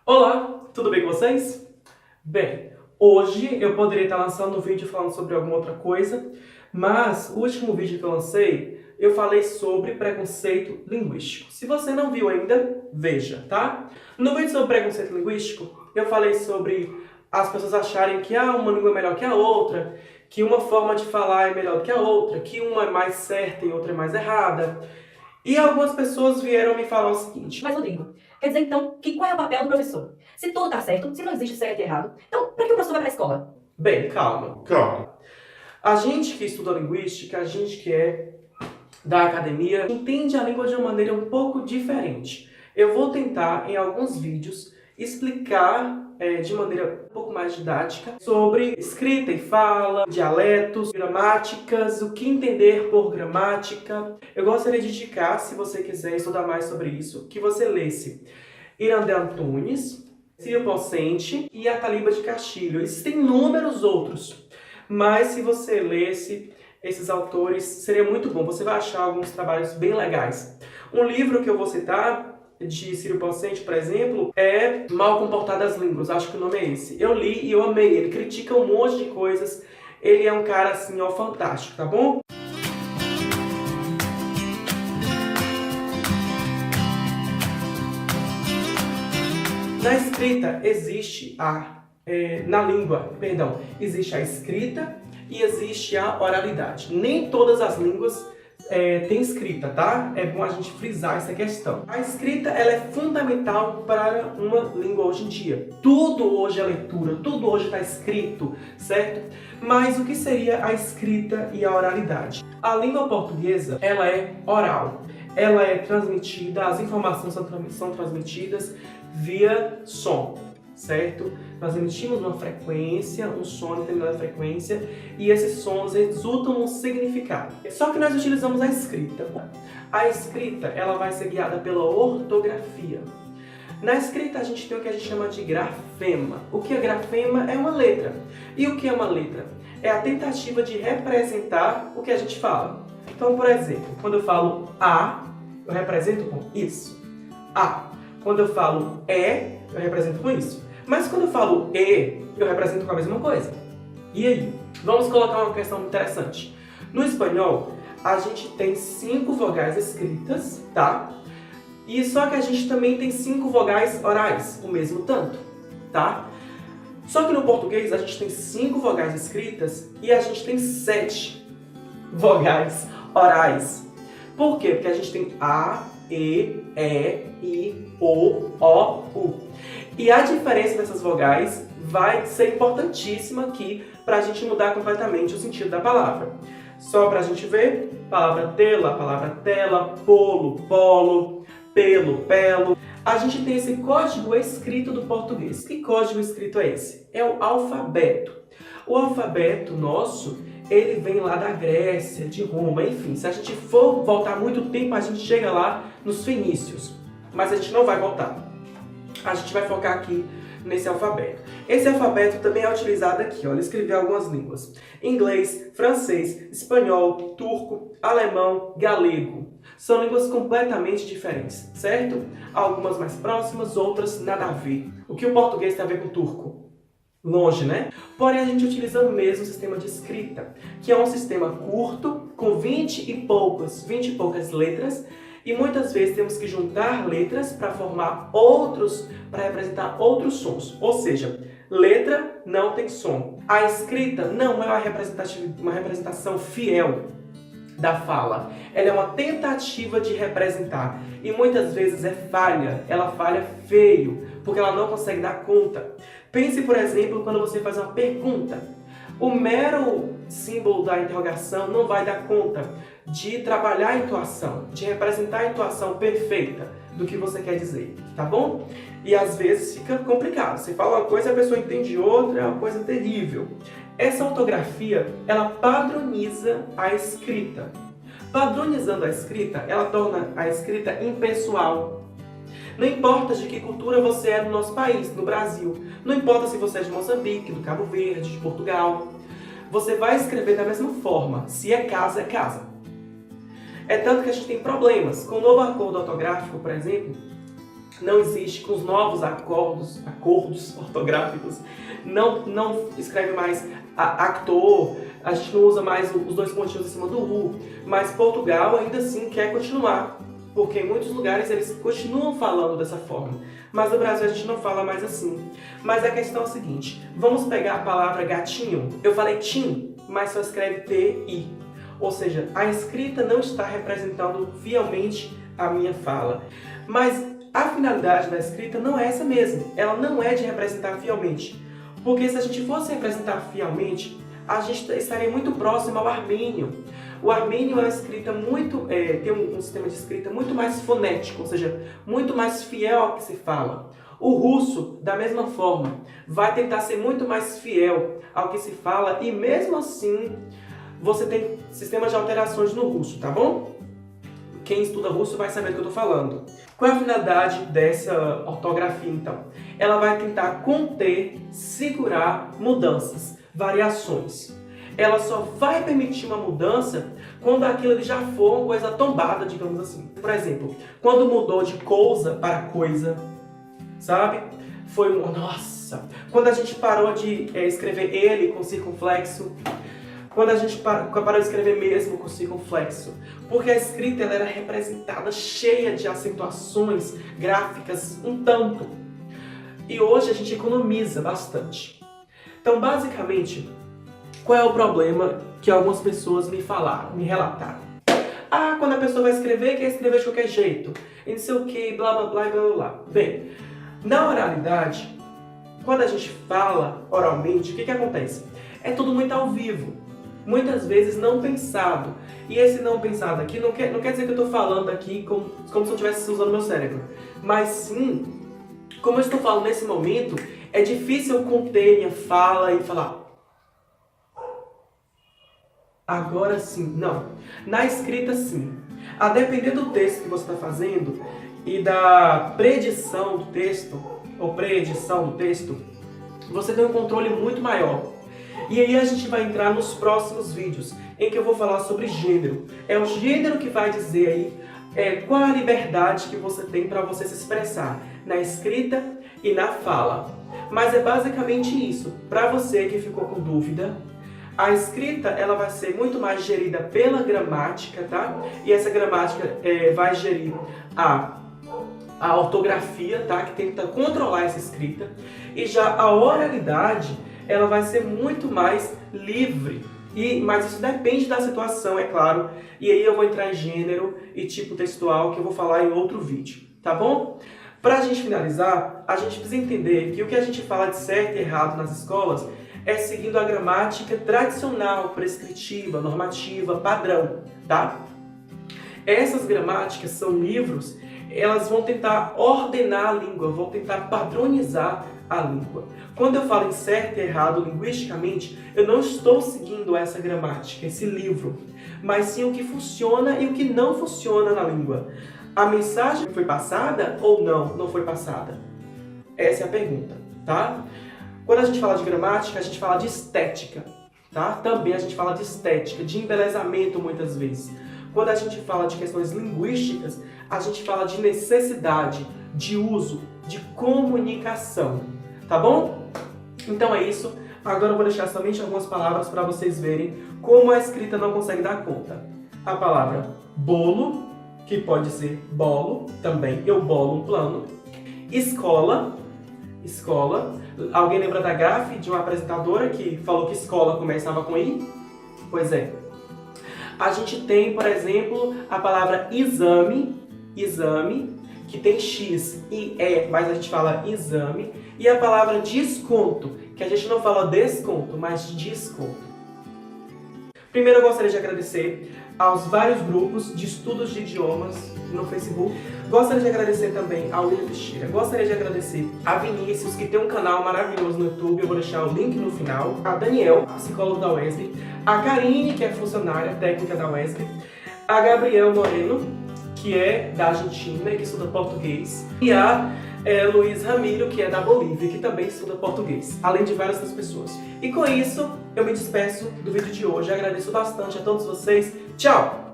Olá, tudo bem com vocês? Bem, hoje eu poderia estar lançando um vídeo falando sobre alguma outra coisa, mas o último vídeo que eu lancei, eu falei sobre preconceito linguístico. Se você não viu ainda, veja, tá? No vídeo sobre preconceito linguístico, eu falei sobre as pessoas acharem que uma língua é melhor que a outra, que uma forma de falar é melhor do que a outra, que uma é mais certa e outra é mais errada. E algumas pessoas vieram me falar o seguinte: Mas, Rodrigo, quer dizer então que qual é o papel do professor? Se tudo tá certo, se não existe certo e errado, então para que o professor vai pra escola? bem, calma. A gente que estuda linguística, a gente que é da academia, entende a língua de uma maneira um pouco diferente. Eu vou tentar, em alguns vídeos, explicar de maneira um pouco mais didática sobre escrita e fala, dialetos, gramáticas, o que entender por gramática. Eu gostaria de indicar, se você quiser estudar mais sobre isso, que você lesse Irandé Antunes, Ciro Pocente e Ataliba de Castilho. Existem inúmeros outros, mas se você lesse esses autores, seria muito bom. Você vai achar alguns trabalhos bem legais. Um livro que eu vou citar, de Ciro Pocente, por exemplo, é Mal Comportadas Línguas. Acho que o nome é esse. Eu li e eu amei. Ele critica um monte de coisas. Ele é um cara, assim, ó, fantástico, tá bom? Na escrita existe na língua, perdão, existe a escrita e existe a oralidade. Nem todas as línguas têm escrita, tá? É bom a gente frisar essa questão. A escrita, ela é fundamental para uma língua hoje em dia. Tudo hoje é leitura, tudo hoje está escrito, certo? Mas o que seria a escrita e a oralidade? A língua portuguesa, ela é oral. Ela é transmitida, as informações são transmitidas via som, certo? Nós emitimos uma frequência, um som em determinada frequência, e esses sons resultam um significado. Só que nós utilizamos a escrita. A escrita, ela vai ser guiada pela ortografia. Na escrita, a gente tem o que a gente chama de grafema. O que é grafema? É uma letra. E o que é uma letra? É a tentativa de representar o que a gente fala. Então, por exemplo, quando eu falo A, eu represento com isso. A. Quando eu falo eu represento com isso. Mas quando eu falo eu represento com a mesma coisa. E aí? Vamos colocar uma questão interessante. No espanhol, a gente tem 5 vogais escritas, tá? E só que a gente também tem 5 vogais orais, o mesmo tanto, tá? Só que no português, a gente tem 5 vogais escritas e a gente tem 7 vogais orais. Por quê? Porque a gente tem A, E, I, O, U. E a diferença dessas vogais vai ser importantíssima aqui para a gente mudar completamente o sentido da palavra. Só para a gente ver, palavra tela, polo, polo, pelo, pelo. A gente tem esse código escrito do português. Que código escrito é esse? É o alfabeto. O alfabeto nosso, ele vem lá da Grécia, de Roma, enfim. Se a gente for voltar muito tempo, a gente chega lá nos fenícios. Mas a gente não vai voltar. A gente vai focar aqui nesse alfabeto. Esse alfabeto também é utilizado aqui, olha, escrevi algumas línguas: inglês, francês, espanhol, turco, alemão, galego. São línguas completamente diferentes, certo? Algumas mais próximas, outras nada a ver. O que o português tem a ver com o turco? Longe, né? Porém, a gente utiliza o mesmo sistema de escrita, que é um sistema curto, com 20 e poucas letras, e muitas vezes temos que juntar letras para formar para representar outros sons. Ou seja, letra não tem som. A escrita não é uma representação fiel da fala. Ela é uma tentativa de representar. E muitas vezes ela falha feio, porque ela não consegue dar conta. Pense, por exemplo, quando você faz uma pergunta. O mero símbolo da interrogação não vai dar conta de trabalhar a entoação, de representar a entoação perfeita do que você quer dizer, tá bom? E às vezes fica complicado. Você fala uma coisa e a pessoa entende outra, é uma coisa terrível. Essa ortografia, ela padroniza a escrita. Padronizando a escrita, ela torna a escrita impessoal. Não importa de que cultura você é no nosso país, no Brasil. Não importa se você é de Moçambique, do Cabo Verde, de Portugal. Você vai escrever da mesma forma. Se é casa, é casa. É tanto que a gente tem problemas. Com o novo acordo ortográfico, por exemplo, não existe com os novos acordos ortográficos, não escreve mais actor, a gente não usa mais os dois pontinhos em cima do U, mas Portugal ainda assim quer continuar, porque em muitos lugares eles continuam falando dessa forma, mas no Brasil a gente não fala mais assim. Mas a questão é a seguinte, vamos pegar a palavra gatinho, eu falei tim, mas só escreve T-I, ou seja, a escrita não está representando fielmente a minha fala, mas a finalidade da escrita não é essa mesmo, ela não é de representar fielmente, porque se a gente fosse representar fielmente, a gente estaria muito próximo ao armênio. O armênio é uma escrita tem um sistema de escrita muito mais fonético, ou seja, muito mais fiel ao que se fala. O russo, da mesma forma, vai tentar ser muito mais fiel ao que se fala e mesmo assim você tem sistemas de alterações no russo, tá bom? Quem estuda russo vai saber do que eu estou falando. Qual é a finalidade dessa ortografia, então? Ela vai tentar conter, segurar mudanças, variações. Ela só vai permitir uma mudança quando aquilo já for uma coisa tombada, digamos assim. Por exemplo, quando mudou de coisa para coisa, sabe? Foi um... Nossa! Quando a gente parou de escrever ele com circunflexo, quando a gente parou de escrever mesmo com circunflexo, porque a escrita ela era representada cheia de acentuações gráficas um tanto. E hoje a gente economiza bastante. Então, basicamente, qual é o problema que algumas pessoas me relataram? Ah, quando a pessoa vai escrever, quer escrever de qualquer jeito. E não sei o que, blá blá blá blá blá. Bem, na oralidade, quando a gente fala oralmente, o que acontece? É tudo muito ao vivo. Muitas vezes não pensado. E esse não pensado aqui não quer dizer que eu estou falando aqui como se eu estivesse usando meu cérebro. Mas sim, como eu estou falando nesse momento, é difícil eu conter minha fala e falar agora sim. Não. Na escrita sim. A depender do texto que você está fazendo e da predição do texto, ou pré-edição do texto, você tem um controle muito maior. E aí a gente vai entrar nos próximos vídeos, em que eu vou falar sobre gênero. É o gênero que vai dizer aí qual a liberdade que você tem para você se expressar na escrita e na fala. Mas é basicamente isso. Para você que ficou com dúvida, a escrita ela vai ser muito mais gerida pela gramática, tá? E essa gramática vai gerir a ortografia, tá? Que tenta controlar essa escrita. E já a oralidade ela vai ser muito mais livre. Mas isso depende da situação, é claro. E aí eu vou entrar em gênero e tipo textual, que eu vou falar em outro vídeo, tá bom? Pra gente finalizar, a gente precisa entender que o que a gente fala de certo e errado nas escolas é seguindo a gramática tradicional, prescritiva, normativa, padrão, tá? Essas gramáticas são livros, elas vão tentar ordenar a língua, vão tentar padronizar a língua. Quando eu falo em certo e errado linguisticamente, eu não estou seguindo essa gramática, esse livro, mas sim o que funciona e o que não funciona na língua. A mensagem foi passada ou não foi passada? Essa é a pergunta, tá? Quando a gente fala de gramática, a gente fala de estética, tá? Também a gente fala de estética, de embelezamento muitas vezes. Quando a gente fala de questões linguísticas, a gente fala de necessidade, de uso, de comunicação, tá bom? Então é isso. Agora eu vou deixar somente algumas palavras para vocês verem como a escrita não consegue dar conta. A palavra bolo, que pode ser bolo, também eu bolo um plano. Escola, escola. Alguém lembra da gafe de uma apresentadora que falou que escola começava com I? Pois é. A gente tem, por exemplo, a palavra exame, exame, que tem X e E, mas a gente fala exame. E a palavra desconto, que a gente não fala desconto, mas desconto. Primeiro eu gostaria de agradecer aos vários grupos de estudos de idiomas no Facebook. Gostaria de agradecer também ao William Teixeira. Gostaria de agradecer a Vinícius, que tem um canal maravilhoso no YouTube. Eu vou deixar o link no final. A Daniel, psicólogo da UESB. A Karine, que é funcionária técnica da UESB. A Gabriel Moreno, que é da Argentina e que estuda português. E a Luiz Ramiro, que é da Bolívia, que também estuda português. Além de várias outras pessoas. E com isso, eu me despeço do vídeo de hoje. Agradeço bastante a todos vocês. Tchau!